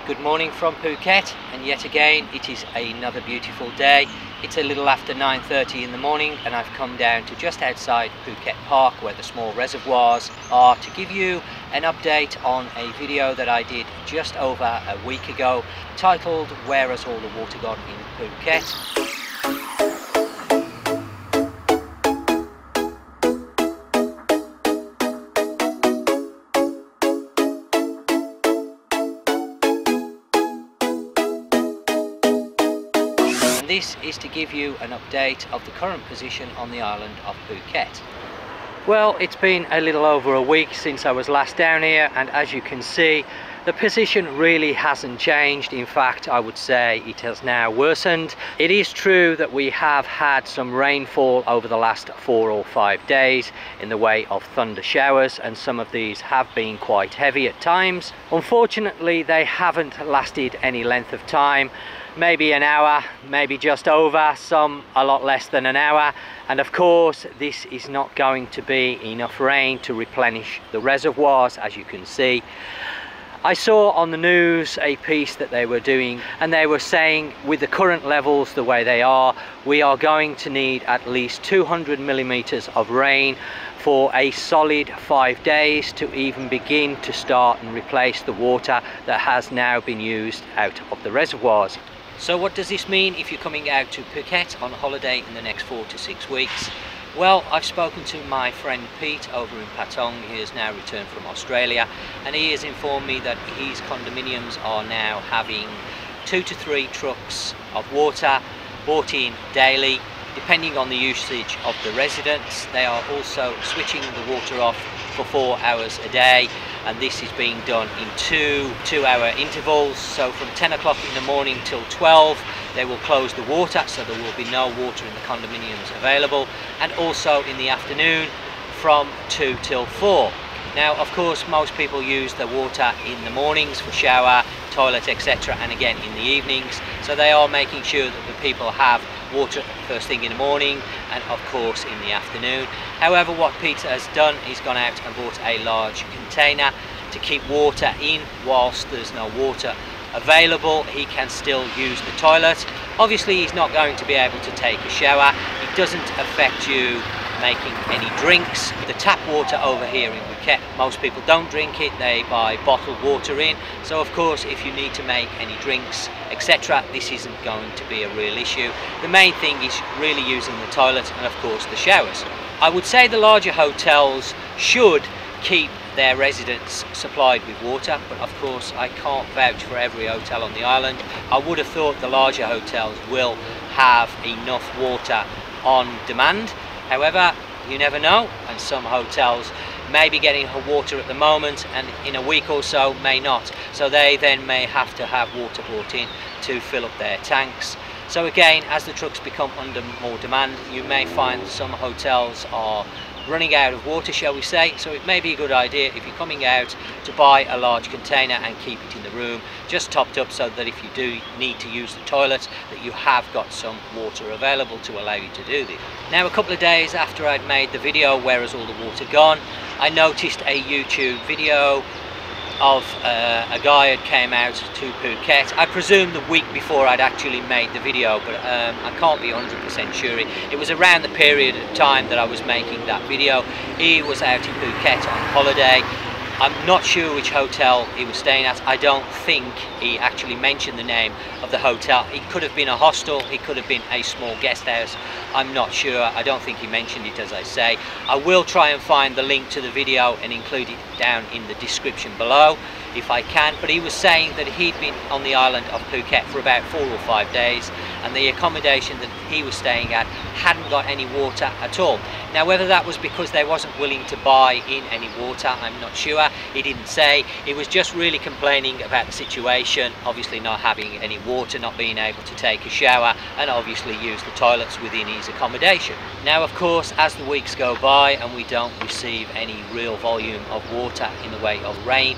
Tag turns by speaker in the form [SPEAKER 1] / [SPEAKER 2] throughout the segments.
[SPEAKER 1] Good morning from Phuket, and yet again it is another beautiful day. It's a little after 9:30 in the morning and I've come down to just outside Phuket Park where the small reservoirs are to give you an update on a video that I did just over a week ago titled "Where Has All the Water Gone in Phuket?" This is to give you an update of the current position on the island of Phuket. Well, it's been a little over a week since I was last down here, and as you can see, the position really hasn't changed. In fact, I would say it has now worsened. It is true that we have had some rainfall over the last 4 or 5 days in the way of thunder showers, and some of these have been quite heavy at times. Unfortunately, they haven't lasted any length of time. Maybe an hour, maybe just over, some a lot less than an hour, and of course this is not going to be enough rain to replenish the reservoirs, as you can see. I saw on the news a piece that they were doing, and they were saying with the current levels the way they are, we are going to need at least 200 millimeters of rain for a solid 5 days to even begin to start and replace the water that has now been used out of the reservoirs. So what does this mean if you're coming out to Phuket on holiday in the next 4 to 6 weeks? Well, I've spoken to my friend Pete over in Patong. He has now returned from Australia, and he has informed me that his condominiums are now having 2 to 3 trucks of water brought in daily, depending on the usage of the residents. They are also switching the water off for 4 hours a day, and this is being done in two-hour intervals. So from 10 o'clock in the morning till 12 they will close the water, so there will be no water in the condominiums available, and also in the afternoon from 2 till 4. Now of course most people use the water in the mornings for shower, toilet, etc., and again in the evenings, so they are making sure that the people have water first thing in the morning and of course in the afternoon. However, what Peter has done, he's gone out and bought a large container to keep water in whilst there's no water available. He can still use the toilet. Obviously he's not going to be able to take a shower. It doesn't affect you making any drinks. The tap water over here in Phuket, most people don't drink it, they buy bottled water in, so of course if you need to make any drinks, etc., this isn't going to be a real issue. The main thing is really using the toilet and of course the showers. I would say the larger hotels should keep their residents supplied with water, but of course I can't vouch for every hotel on the island. I would have thought the larger hotels will have enough water on demand. However, you never know, and some hotels may be getting water at the moment and in a week or so may not, so they then may have to have water brought in to fill up their tanks. So again, as the trucks become under more demand, you may find some hotels are running out of water, shall we say, so it may be a good idea if you're coming out to buy a large container and keep it in the room, just topped up, so that if you do need to use the toilet, that you have got some water available to allow you to do this. Now a couple of days after I'd made the video "Where Has All the Water Gone?", I noticed a YouTube video of a guy had came out to Phuket. I presume the week before I'd actually made the video, but I can't be 100% sure. It was around the period of time that I was making that video. He was out in Phuket on holiday. I'm not sure which hotel he was staying at. I don't think he actually mentioned the name of the hotel. It could have been a hostel, it could have been a small guest house. I'm not sure. I don't think he mentioned it, as I say. I will try and find the link to the video and include it down in the description below if I can. But he was saying that he'd been on the island of Phuket for about 4 or 5 days, and the accommodation that he was staying at hadn't got any water at all. Now whether that was because they wasn't willing to buy in any water, I'm not sure. He didn't say. He was just really complaining about the situation, obviously not having any water, not being able to take a shower, and obviously use the toilets within his accommodation. Now of course, as the weeks go by and we don't receive any real volume of water in the way of rain,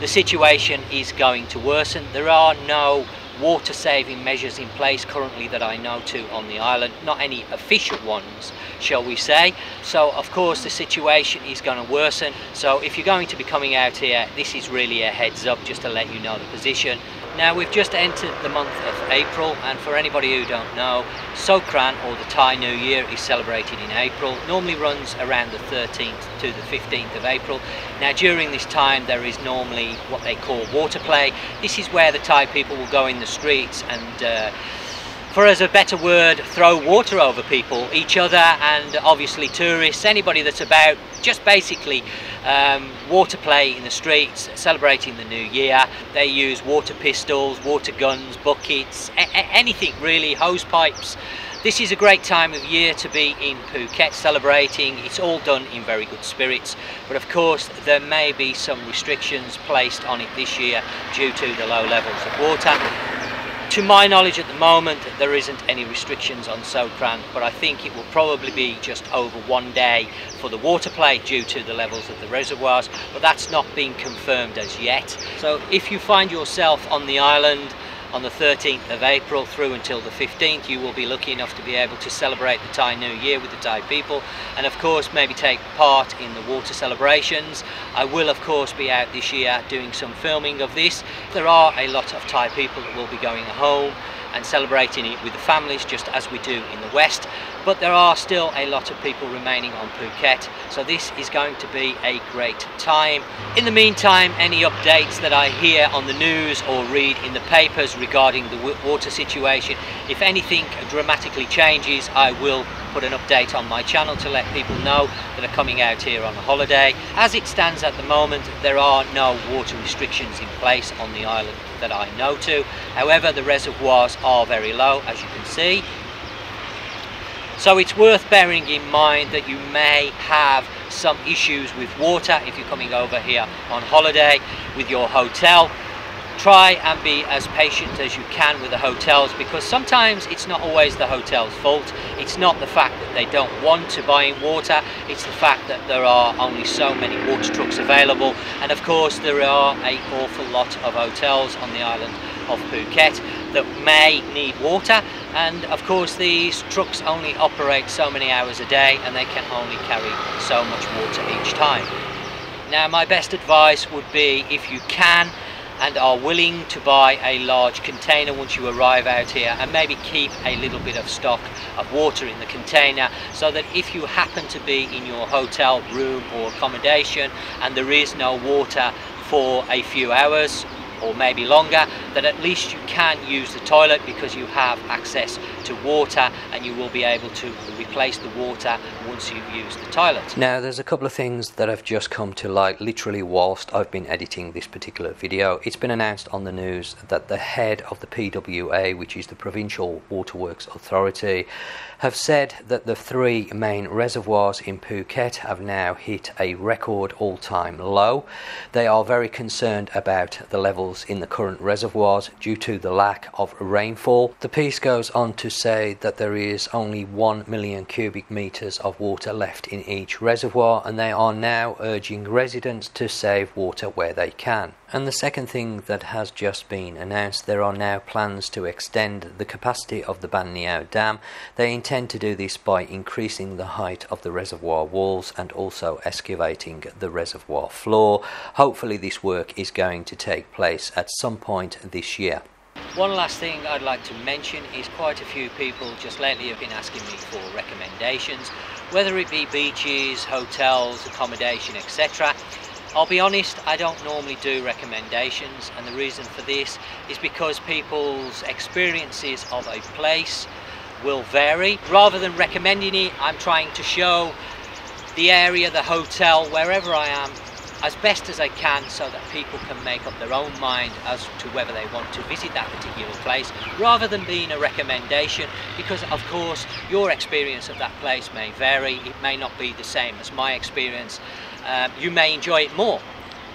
[SPEAKER 1] the situation is going to worsen. There are no water saving measures in place currently that I know to on the island, not any official ones, shall we say. So of course the situation is going to worsen. So if you're going to be coming out here, this is really a heads up just to let you know the position. Now we've just entered the month of April, and for anybody who don't know, Songkran, or the Thai New Year, is celebrated in April. Normally runs around the 13th to the 15th of April. Now during this time there is normally what they call water play. This is where the Thai people will go in the streets and for as a better word, throw water over people, each other, and obviously tourists, anybody that's about, just basically water play in the streets, celebrating the new year. They use water pistols, water guns, buckets, anything really, hose pipes. This is a great time of year to be in Phuket celebrating. It's all done in very good spirits, but of course there may be some restrictions placed on it this year due to the low levels of water. To my knowledge at the moment there isn't any restrictions on Songkran, but I think it will probably be just over 1 day for the water play due to the levels of the reservoirs, but that's not been confirmed as yet. So if you find yourself on the island on the 13th of April through until the 15th, you will be lucky enough to be able to celebrate the Thai New Year with the Thai people, and of course maybe take part in the water celebrations. I will of course be out this year doing some filming of this. There are a lot of Thai people that will be going home and celebrating it with the families, just as we do in the West, but there are still a lot of people remaining on Phuket, so this is going to be a great time. In the meantime, any updates that I hear on the news or read in the papers regarding the water situation, if anything dramatically changes, I will put an update on my channel to let people know that are coming out here on a holiday. As it stands at the moment, there are no water restrictions in place on the island that I know to. However, the reservoirs are very low, as you can see. So it's worth bearing in mind that you may have some issues with water if you're coming over here on holiday with your hotel. Try and be as patient as you can with the hotels, because sometimes it's not always the hotel's fault. It's not the fact that they don't want to buy in water, it's the fact that there are only so many water trucks available, and of course there are an awful lot of hotels on the island of Phuket that may need water, and of course these trucks only operate so many hours a day and they can only carry so much water each time. Now my best advice would be, if you can and are willing, to buy a large container once you arrive out here, and maybe keep a little bit of stock of water in the container, so that if you happen to be in your hotel room or accommodation and there is no water for a few hours or maybe longer, that at least you can use the toilet because you have access to water, and you will be able to replace the water once you've used the toilet. Now there's a couple of things that have just come to light literally whilst I've been editing this particular video. It's been announced on the news that the head of the PWA, which is the Provincial Waterworks Authority, have said that the 3 main reservoirs in Phuket have now hit a record all-time low. They are very concerned about the levels in the current reservoirs due to the lack of rainfall. The piece goes on to say that there is only 1 million cubic meters of water left in each reservoir, and they are now urging residents to save water where they can. And the second thing that has just been announced, there are now plans to extend the capacity of the Ban Niao Dam. They intend to do this by increasing the height of the reservoir walls and also excavating the reservoir floor. Hopefully this work is going to take place at some point this year. One last thing I'd like to mention is quite a few people just lately have been asking me for recommendations, whether it be beaches, hotels, accommodation, etc. I'll be honest, I don't normally do recommendations, and the reason for this is because people's experiences of a place will vary. Rather than recommending it, I'm trying to show the area, the hotel, wherever I am, as best as I can, so that people can make up their own mind as to whether they want to visit that particular place, rather than being a recommendation, because of course your experience of that place may vary. It may not be the same as my experience. You may enjoy it more,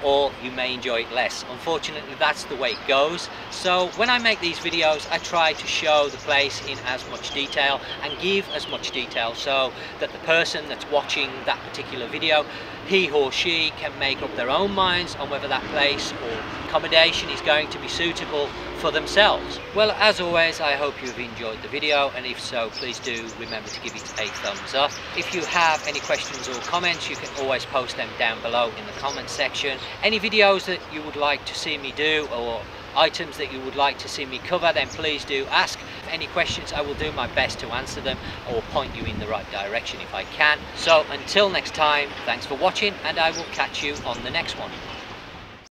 [SPEAKER 1] or you may enjoy it less. Unfortunately, that's the way it goes. So when I make these videos, I try to show the place in as much detail and give as much detail, so that the person that's watching that particular video, he or she can make up their own minds on whether that place or accommodation is going to be suitable for themselves. Well, as always, I hope you've enjoyed the video, and if so, please do remember to give it a thumbs up. If you have any questions or comments, you can always post them down below in the comment section. Any videos that you would like to see me do or items that you would like to see me cover, then please do ask. Any questions, I will do my best to answer them or point you in the right direction if I can. So until next time, thanks for watching, and I will catch you on the next one.